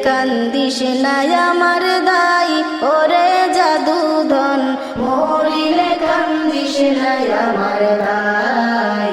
কান্দিস না আমার দাই ওরে জাদুধন, মরিলে কান্দিস না আমার দাই,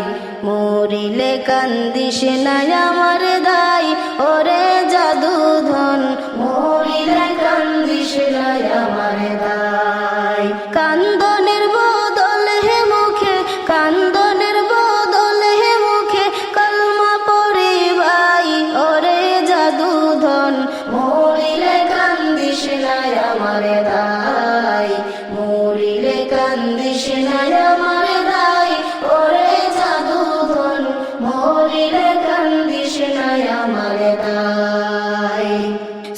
মরিলে কান্দিস না আমার দাই ওরে জাদুধন, মরিলে কান্দিস না আমার দাই। কান্দনের বদল হে মুখে, কান্দনের বদল হে মুখে কলমা পড়ে ভাই ওরে জাদুধন, মরিলে কান্দিস না আমার দাই, মরিলে কান্দিস না আমার দাই ওরে জাদুধন, মরিলে কান্দিস না আমার দাই।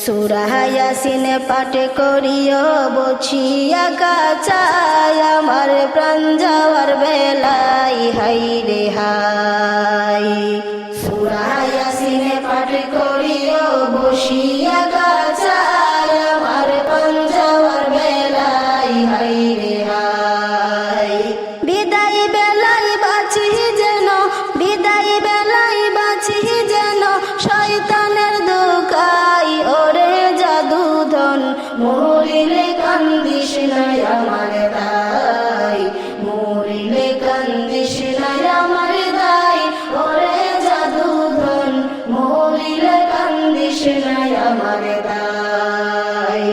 সূরা ইয়াসিন পাঠ করিও বছিয়া কাছায় আমার প্রাণ যাওয়ার বেলায় হাই রে হাই। সূরা ইয়াসিন পাঠ করিও বসিয়া কাছায় আমার প্রাণ যাওয়ার বেলায় হাই রে হাই। বিদায় বেলায় বাঁচি যেন, বিদায় বেলায় বাঁচি যেন শয়তানের ধোঁকায় ওরে জাদুধন, মরিলে কান্দিস না আমার দাই, মরিলে কান্দিস না আমার দাই ওরে জাদুধন, মরিলে কান্দিস না আমার দাই।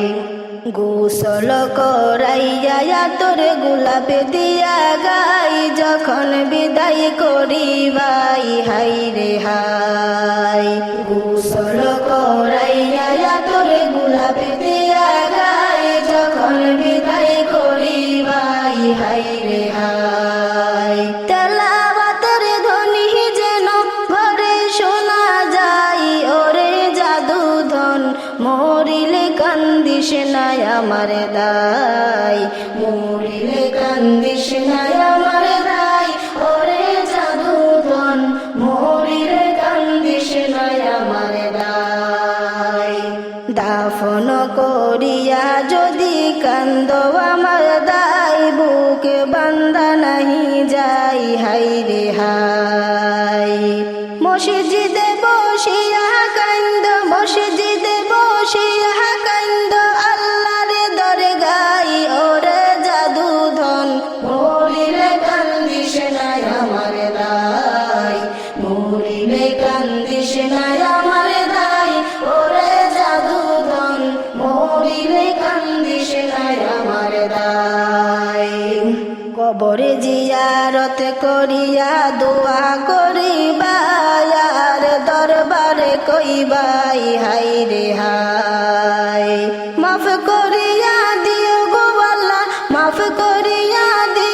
গোসল করাইয়া তোর গোলাপ দিয়া গাই যখন বিদায় করিবাই হাই রে হাই। গোসল করাইয়া তোর গোলাপ দিয়া গাই যখন বিদায় করিবাই হাই রে হাই। তেলাওয়াতের ধ্বনি যেন ঘরে শোনা যায় ওরে জাদুধন, মরিলে কান্দিস না আমার দাই, মরিলে কান্দিস না আমার দাই ওরে জাদুধন, মরিলে কান্দিস না আমার দাই। দাফন করিয়া যদি কান্দ আমার দাই বুকে বান্দা নাহি যাই হাই রে হাই। মসজিদে বসিয়া কান্দ, মসজিদে বসিয়া কান্দ আল্লাহর দরগায় ওরে জাদুধন, মরিলে কান্দিস না আমার দাই, মরিলে কান্দিস না আমার দাই ওরে জাদুধন, মরিলে কান্দিস না আমার দাই। কবরে জিয়ারত করিয়া দোয়া করিবাই আর দরবারে কইবাই হাই রে হাই। মাফ করিয়া দিও গো আল্লাহ, মাফ করিয়া দিও